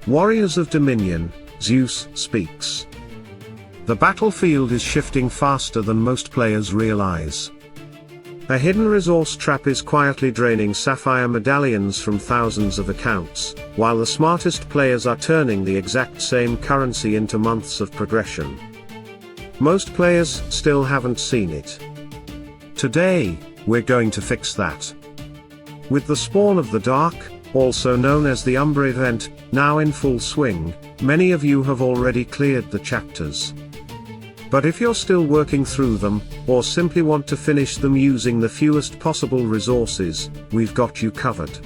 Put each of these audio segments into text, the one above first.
Warriors of Dominion, Zeus speaks. The battlefield is shifting faster than most players realize. A hidden resource trap is quietly draining Sapphire Medallions from thousands of accounts, while the smartest players are turning the exact same currency into months of progression. Most players still haven't seen it. Today, we're going to fix that. With the spawn of the Dark, also known as the Umbra Event, now in full swing, many of you have already cleared the chapters. But if you're still working through them, or simply want to finish them using the fewest possible resources, we've got you covered.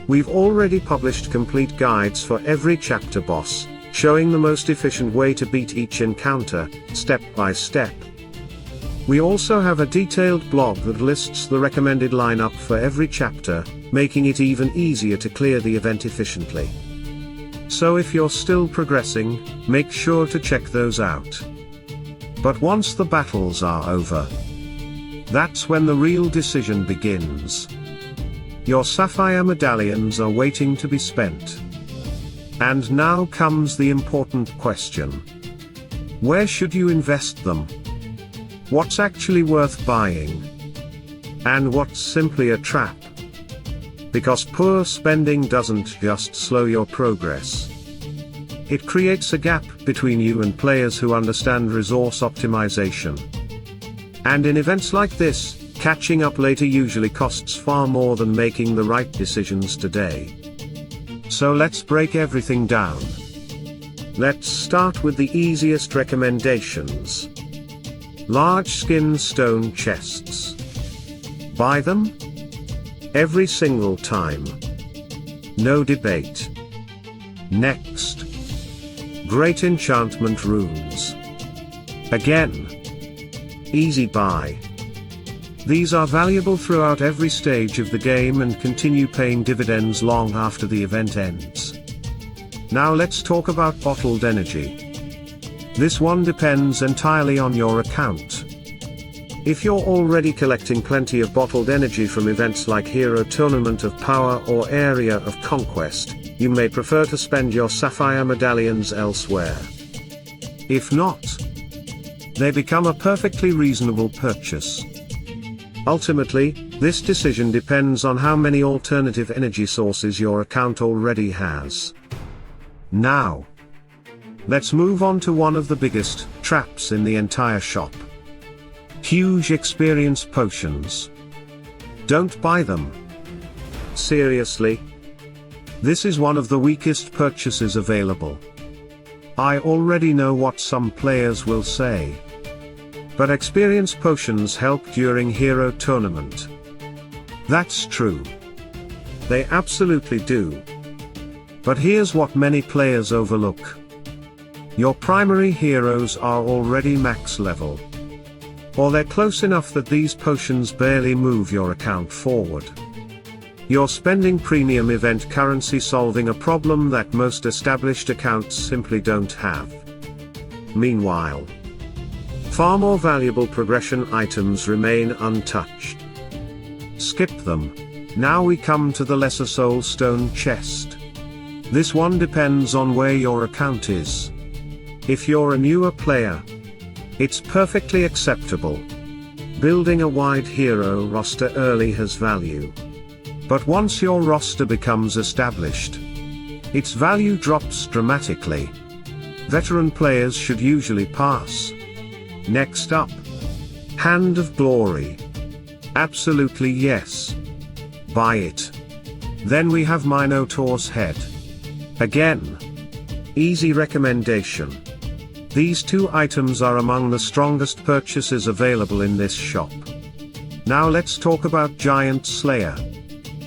We've already published complete guides for every chapter boss, showing the most efficient way to beat each encounter, step by step. We also have a detailed blog that lists the recommended lineup for every chapter, making it even easier to clear the event efficiently. So if you're still progressing, make sure to check those out. But once the battles are over, that's when the real decision begins. Your Sapphire Medallions are waiting to be spent. And now comes the important question. Where should you invest them? What's actually worth buying? And what's simply a trap? Because poor spending doesn't just slow your progress. It creates a gap between you and players who understand resource optimization. And in events like this, catching up later usually costs far more than making the right decisions today. So let's break everything down. Let's start with the easiest recommendations. Large skin stone chests. Buy them? Every single time. No debate. Next. Great enchantment runes. Again. Easy buy. These are valuable throughout every stage of the game and continue paying dividends long after the event ends. Now let's talk about bottled energy. This one depends entirely on your account. If you're already collecting plenty of bottled energy from events like Hero Tournament of Power or Area of Conquest, you may prefer to spend your Sapphire Medallions elsewhere. If not, they become a perfectly reasonable purchase. Ultimately, this decision depends on how many alternative energy sources your account already has. Now, let's move on to one of the biggest traps in the entire shop. Huge experience potions. Don't buy them. Seriously? This is one of the weakest purchases available. I already know what some players will say. But experience potions help during Hero Tournament. That's true. They absolutely do. But here's what many players overlook. Your primary heroes are already max level. Or they're close enough that these potions barely move your account forward. You're spending premium event currency solving a problem that most established accounts simply don't have. Meanwhile, far more valuable progression items remain untouched. Skip them. Now we come to the Lesser Soul Stone chest. This one depends on where your account is. If you're a newer player, it's perfectly acceptable. Building a wide hero roster early has value. But once your roster becomes established, its value drops dramatically. Veteran players should usually pass. Next up, Hand of Glory. Absolutely yes. Buy it. Then we have Minotaur's head. Again, easy recommendation. These two items are among the strongest purchases available in this shop. Now let's talk about Giant Slayer.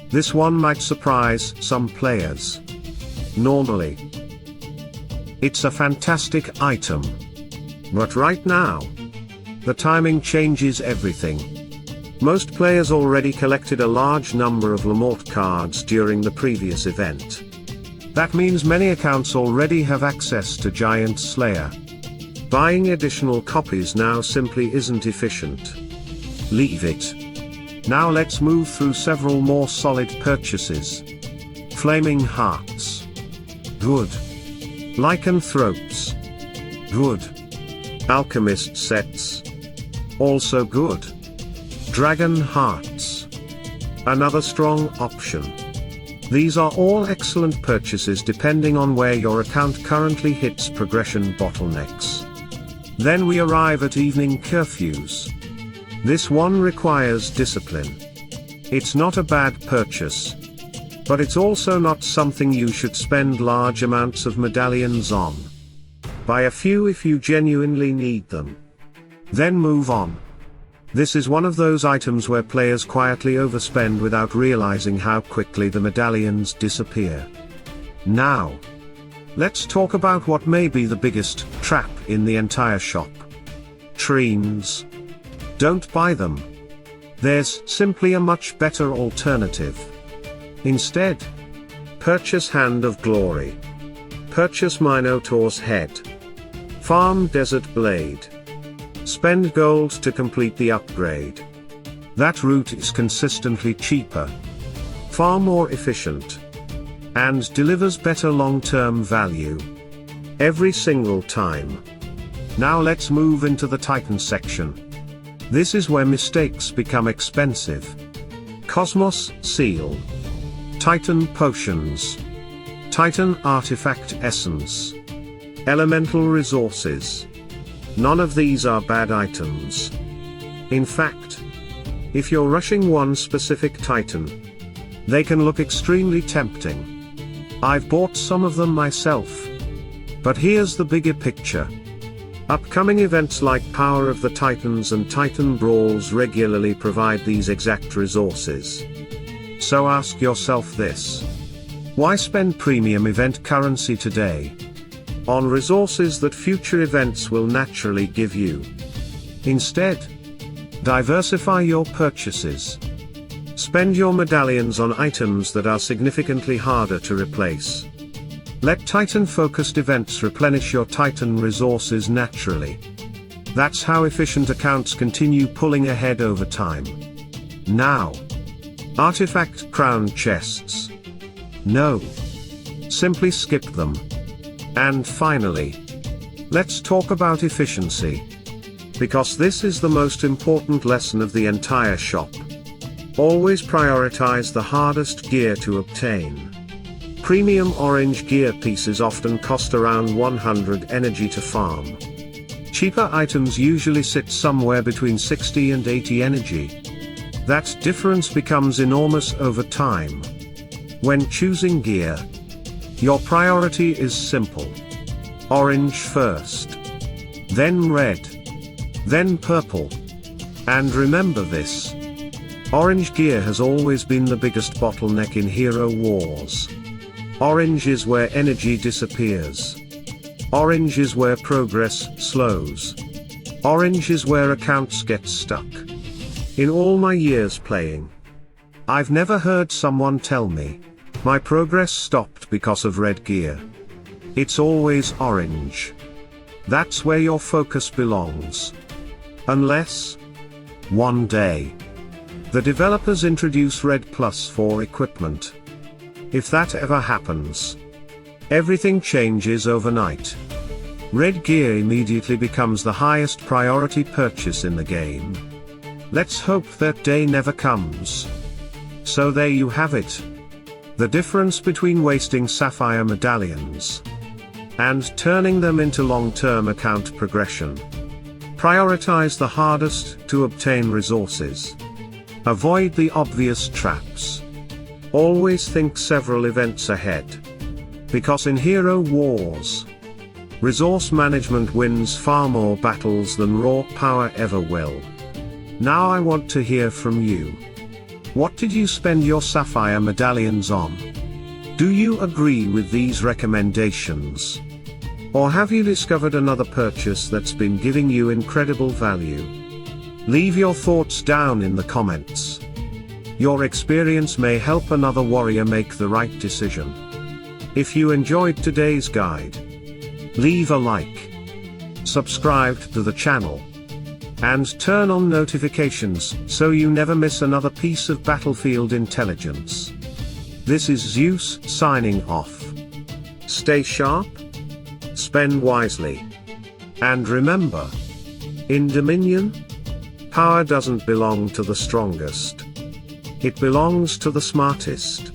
This one might surprise some players. Normally, it's a fantastic item. But right now, the timing changes everything. Most players already collected a large number of Lamort cards during the previous event. That means many accounts already have access to Giant Slayer. Buying additional copies now simply isn't efficient. Leave it. Now let's move through several more solid purchases. Flaming Hearts. Good. Lycanthropes. Good. Alchemist sets. Also good. Dragon hearts. Another strong option. These are all excellent purchases depending on where your account currently hits progression bottlenecks. Then we arrive at evening curfews. This one requires discipline. It's not a bad purchase. But it's also not something you should spend large amounts of medallions on. Buy a few if you genuinely need them. Then move on. This is one of those items where players quietly overspend without realizing how quickly the medallions disappear. Now, let's talk about what may be the biggest trap in the entire shop. Treens. Don't buy them. There's simply a much better alternative. Instead, purchase Hand of Glory. Purchase Minotaur's head. Farm Desert Blade. Spend gold to complete the upgrade. That route is consistently cheaper, far more efficient, and delivers better long-term value every single time. Now let's move into the Titan section. This is where mistakes become expensive. Cosmos Seal. Titan Potions. Titan Artifact Essence. Elemental Resources. None of these are bad items. In fact, if you're rushing one specific Titan, they can look extremely tempting. I've bought some of them myself. But here's the bigger picture. Upcoming events like Power of the Titans and Titan Brawls regularly provide these exact resources. So ask yourself this. Why spend premium event currency today on resources that future events will naturally give you? Instead, diversify your purchases. Spend your medallions on items that are significantly harder to replace. Let Titan-focused events replenish your Titan resources naturally. That's how efficient accounts continue pulling ahead over time. Now, Artifact Crown Chests. No. Simply skip them. And finally, let's talk about efficiency. Because this is the most important lesson of the entire shop. Always prioritize the hardest gear to obtain. Premium orange gear pieces often cost around 100 energy to farm. Cheaper items usually sit somewhere between 60 and 80 energy. That difference becomes enormous over time. When choosing gear, your priority is simple. Orange first. Then red. Then purple. And remember this. Orange gear has always been the biggest bottleneck in Hero Wars. Orange is where energy disappears. Orange is where progress slows. Orange is where accounts get stuck. In all my years playing, I've never heard someone tell me, my progress stopped because of red gear. It's always orange. That's where your focus belongs. Unless, one day, the developers introduce Red Plus for equipment. If that ever happens, everything changes overnight. Red gear immediately becomes the highest priority purchase in the game. Let's hope that day never comes. So there you have it. The difference between wasting Sapphire Medallions and turning them into long-term account progression. Prioritize the hardest to obtain resources. Avoid the obvious traps. Always think several events ahead. Because in Hero Wars, resource management wins far more battles than raw power ever will. Now I want to hear from you. What did you spend your Sapphire Medallions on? Do you agree with these recommendations? Or have you discovered another purchase that's been giving you incredible value? Leave your thoughts down in the comments. Your experience may help another warrior make the right decision. If you enjoyed today's guide, leave a like, subscribe to the channel, and turn on notifications so you never miss another piece of battlefield intelligence. This is Zeus signing off. Stay sharp, spend wisely. And remember, in Dominion, power doesn't belong to the strongest. It belongs to the smartest.